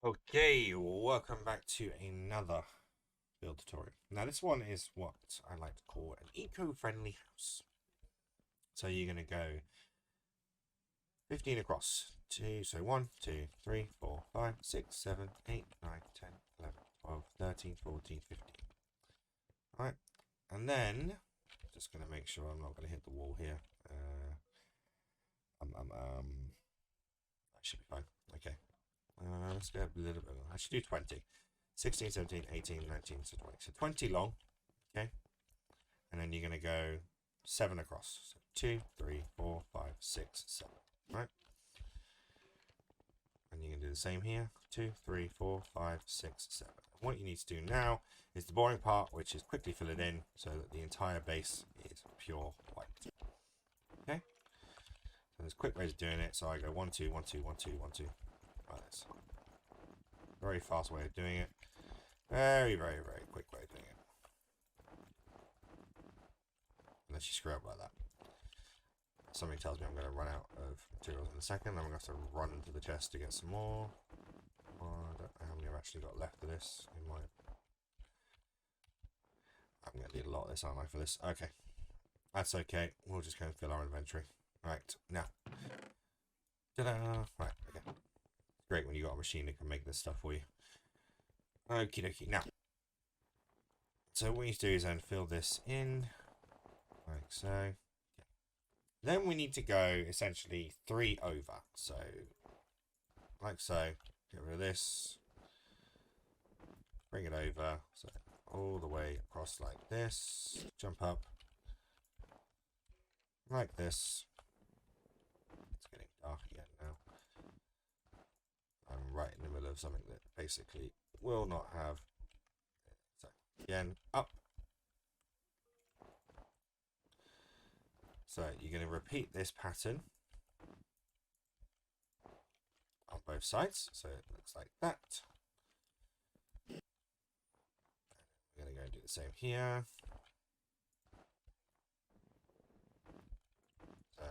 Okay, welcome back to another build tutorial. Now this one is what I like to call an eco-friendly house. So you're going to go 15 across. So 1, 2, 3, 4, 5, 6, 7, 8, 9, 10, 11, 12, 13, 14, 15. Alright, and then just going to make sure I'm not going to hit the wall here. That should be fine. Okay. Let's go a little bit. I should do 20. 16, 17, 18, 19, so 20. So 20 long. Okay. And then you're going to go 7 across. So 2, 3, 4, 5, 6, 7. Right? And you're going to do the same here. 2, 3, 4, 5, 6, 7. And what you need to do now is the boring part, which is quickly fill it in so that the entire base is pure white. Okay? So there's quick ways of doing it. So I go 1, 2, 1, 2, 1, 2, 1, 2. Like this. Very fast way of doing it. Very, very, very quick way of doing it. Unless you screw up like that. Something tells me I'm going to run out of materials in a second. I'm going to have to run into the chest to get some more. I don't know how many I've actually got left of this. In my... I'm going to need a lot of this, aren't I, for this? Okay. That's okay. We'll just go and fill our inventory. Right, now. Ta-da! Right, okay. Great when you got a machine that can make this stuff for you. Okie dokie. Now. So what we need to do is then fill this in. Like so. Then we need to go essentially 3 over. So, like so. Get rid of this. Bring it over. So, all the way across like this. Jump up. Like this. It's getting dark again now. I'm right in the middle of something that basically will not have. So, again, up. So, you're going to repeat this pattern on both sides. So, it looks like that. We're going to go and do the same here. So,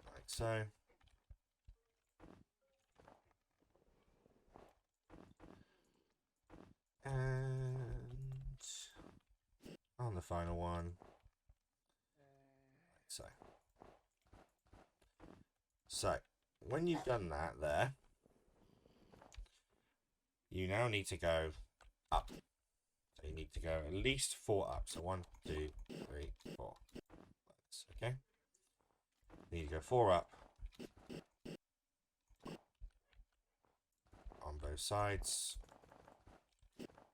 like so. And on the final one, like so. So, when you've done that there, you now need to go up. So you need to go at least 4 up. So 1, 2, 3, 4. Okay? You need to go 4 up on both sides.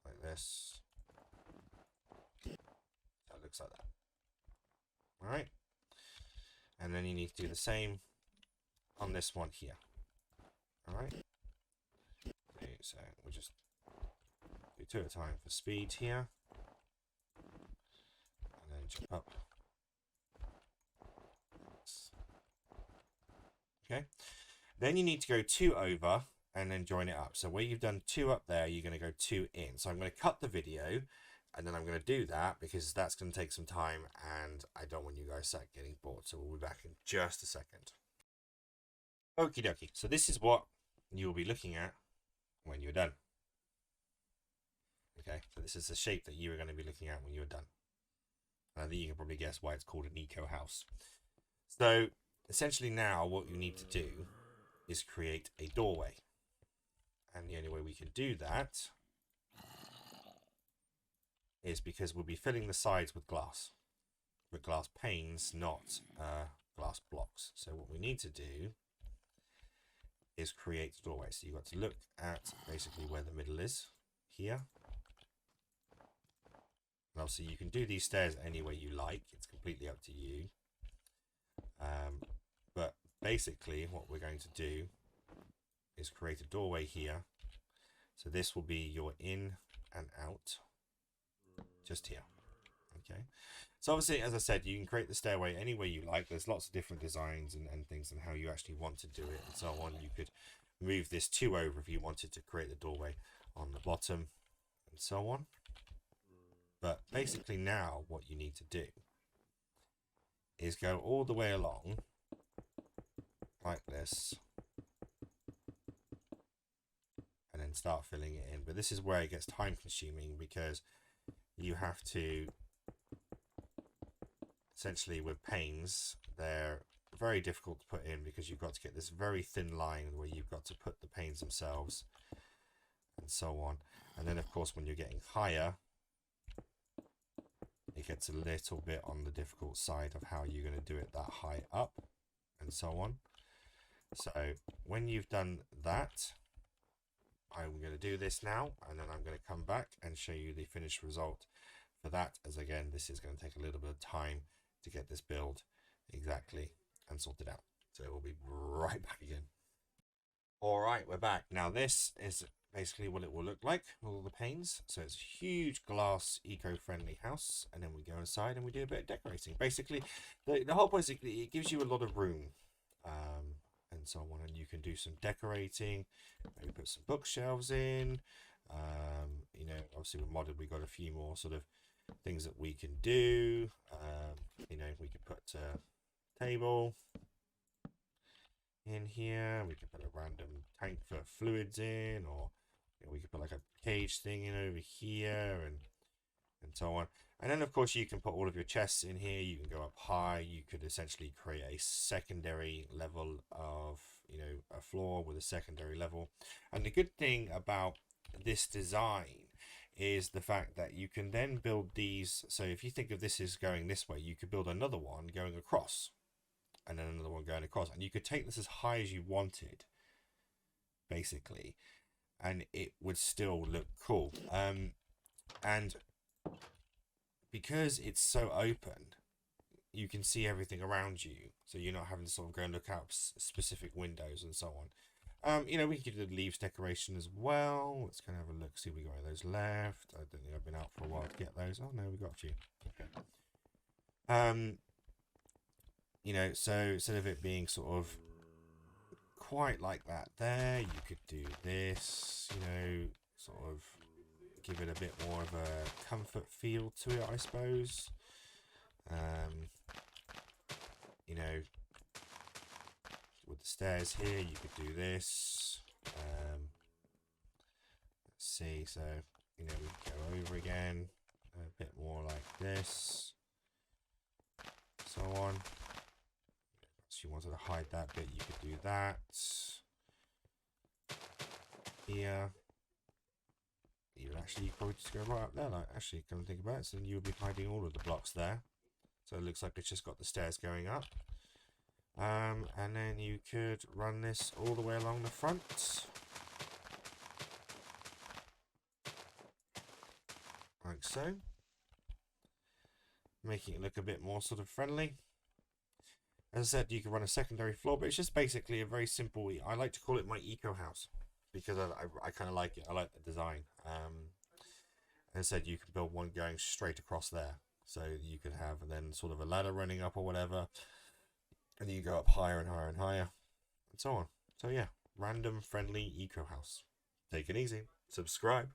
Like this. That looks like that. Alright? And then you need to do the same on this one here. Alright? Okay, so we'll just do 2 at a time for speed here. And then jump up. Okay? Then you need to go 2 over and then join it up. So where you've done 2 up there, you're going to go 2 in. So I'm going to cut the video and then I'm going to do that because that's going to take some time and I don't want you guys start getting bored. So we'll be back in just a second. Okie dokie. So this is what you'll be looking at when you're done. Okay, so this is the shape that you are going to be looking at when you're done. I think you can probably guess why it's called an eco house. So essentially now what you need to do is create a doorway. And the only way we can do that is because we'll be filling the sides with glass panes, not glass blocks. So what we need to do is create a doorway. So you've got to look at basically where the middle is here. And obviously you can do these stairs any way you like. It's completely up to you. But basically what we're going to do is create a doorway here. So this will be your in and out just here. Okay. So obviously, as I said, you can create the stairway any way you like. There's lots of different designs and things and how you actually want to do it and so on. You could move this 2 over if you wanted to create the doorway on the bottom and so on. But basically now what you need to do is go all the way along like this and start filling it in. But this is where it gets time consuming, because you have to, essentially with panes, they're very difficult to put in because you've got to get this very thin line where you've got to put the panes themselves and so on. And then of course when you're getting higher, it gets a little bit on the difficult side of how you're going to do it that high up and so on. So when you've done that, I'm going to do this now, and then I'm going to come back and show you the finished result for that, as again this is going to take a little bit of time to get this build exactly and sorted out. So we'll be right back again. All right, we're back. Now this is basically what it will look like with all the panes. So it's a huge glass eco-friendly house, and then we go inside and we do a bit of decorating. Basically the whole basically it gives you a lot of room and so on, and you can do some decorating, maybe put some bookshelves in. You know, obviously with modded we got a few more sort of things that we can do. You know, we could put a table in here, we can put a random tank for fluids in, or you know, we could put like a cage thing in over here and so on. And then of course you can put all of your chests in here. You can go up high. You could essentially create a secondary level of, you know, a floor with a secondary level. And the good thing about this design is the fact that you can then build these. So if you think of this as going this way, you could build another one going across, and then another one going across, and you could take this as high as you wanted basically, and it would still look cool. And because it's so open, you can see everything around you, so you're not having to sort of go and look out specific windows and so on. You know, we could do the leaves decoration as well. Let's kind of have a look, see if we got any of those left. I don't think I've been out for a while to get those. Oh no, we got a few. Okay. You know, so instead of it being sort of quite like that there, you could do this, you know, sort of give it a bit more of a comfort feel to it, I suppose. You know, with the stairs here, you could do this. Let's see, so, you know, we go over again, a bit more like this, so on. So you wanted to hide that bit, you could do that. Here. You would actually probably just go right up there, like, actually, come and think about it, so then you would be hiding all of the blocks there. So it looks like it's just got the stairs going up. And then you could run this all the way along the front. Like so. Making it look a bit more sort of friendly. As I said, you can run a secondary floor, but it's just basically a very simple, I like to call it my eco house, because I kind of like it. I like the design. As I said, you can build one going straight across there. So you could have then sort of a ladder running up or whatever. And you go up higher and higher and higher. And so on. So yeah, random friendly eco house. Take it easy. Subscribe.